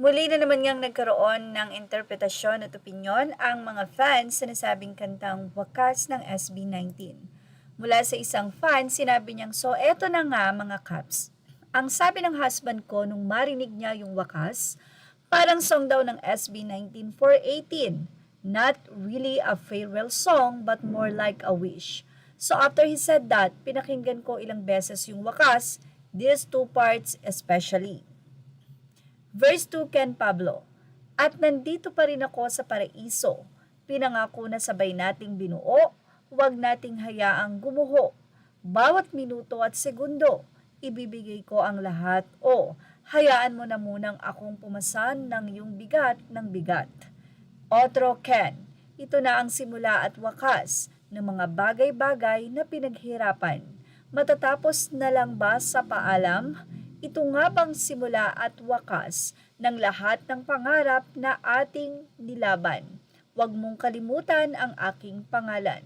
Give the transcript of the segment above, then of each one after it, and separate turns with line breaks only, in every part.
Muli na naman ngang nagkaroon ng interpretasyon at opinyon ang mga fans sa nasabing kantang Wakas ng SB19. Mula sa isang fan, sinabi niyang, "So eto na nga mga Caps." Ang sabi ng husband ko nung marinig niya yung Wakas, parang song daw ng SB19 for 18. Not really a farewell song but more like a wish. So after he said that, pinakinggan ko ilang beses yung Wakas, these two parts especially. Verse 2, Ken Pablo. At nandito pa rin ako sa paraiso. Pinangako na sabay nating binuo, huwag nating hayaang gumuho. Bawat minuto at segundo, ibibigay ko ang lahat o hayaan mo na munang akong pumasan ng iyong bigat ng bigat. Otro Ken, ito na ang simula at wakas ng mga bagay-bagay na pinaghirapan. Matatapos na lang ba sa paalam? Ito nga bang simula at wakas ng lahat ng pangarap na ating nilaban? Huwag mong kalimutan ang aking pangalan.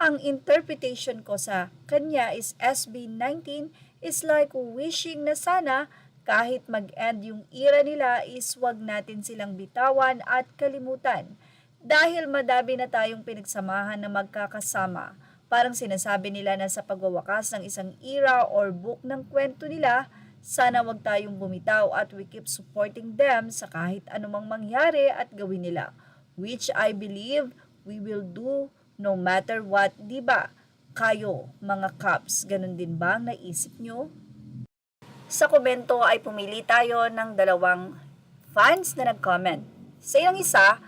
Ang interpretation ko sa kanya is SB19 is like wishing na sana kahit mag-end yung era nila is wag natin silang bitawan at kalimutan. Dahil madami na tayong pinagsamahan na magkakasama. Parang sinasabi nila na sa pagwawakas ng isang era or book ng kwento nila, sana wag tayong bumitaw at we keep supporting them sa kahit anumang mangyari at gawin nila. Which I believe we will do no matter what, di ba? Kayo, mga Caps, ganun din ba ang naisip nyo? Sa komento ay pumili tayo ng dalawang fans na nag-comment. Sa ilang isa,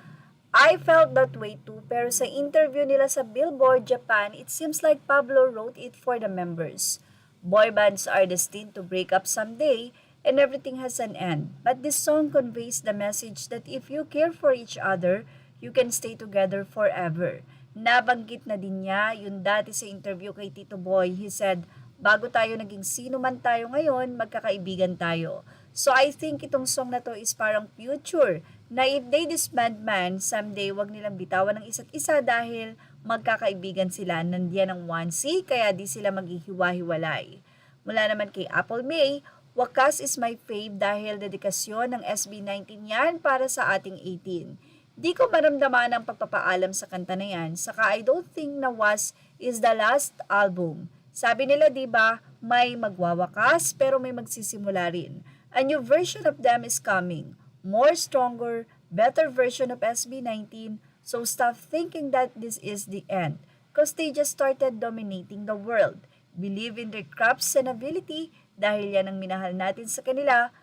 I felt that way too, pero sa interview nila sa Billboard Japan, it seems like Pablo wrote it for the members. Boy bands are destined to break up someday and everything has an end. But this song conveys the message that if you care for each other, you can stay together forever. Nabanggit na din niya yun dati sa interview kay Tito Boy. He said, bago tayo naging sino man tayo ngayon, magkakaibigan tayo. So I think itong song na to is parang future na if they disband man, someday wag nilang bitawan ng isa't isa dahil magkakaibigan sila, nandiyan ang onesie, kaya di sila maghihiwa-hiwalay. Mula naman kay Apple May, Wakas is my fave dahil dedikasyon ng SB19 yan para sa ating 18. Di ko maramdaman ang pagpapaalam sa kanta na yan, saka I don't think na Was is the last album. Sabi nila diba, may magwawakas pero may magsisimula rin. A new version of them is coming. More stronger, better version of SB19. So stop thinking that this is the end, because they just started dominating the world. Believe in their crafts and ability dahil yan ang minahal natin sa kanila,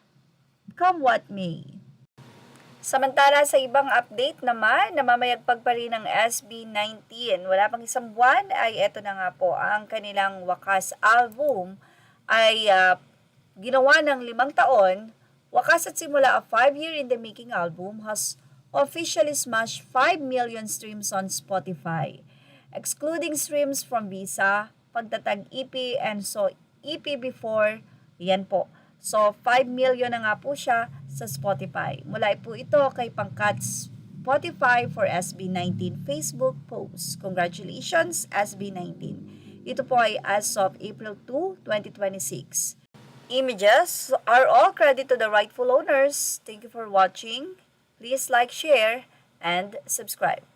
come what may. Samantala sa ibang update naman, namamayagpag pa rin ng SB19. Wala pang isang buwan ay eto na nga po ang kanilang Wakas album ay ginawa ng 5 taon. Wakas at Simula, a 5-year in the making album, has officially smashed 5 million streams on Spotify. Excluding streams from Visa, pagtatag EP, and so EP before, yan po. So 5 million na nga po siya sa Spotify. Mula po ito kay Pangkat Spotify for SB19 Facebook post. Congratulations SB19. Ito po ay as of April 2, 2026. Images are all credit to the rightful owners. Thank you for watching. Please like, share, and subscribe.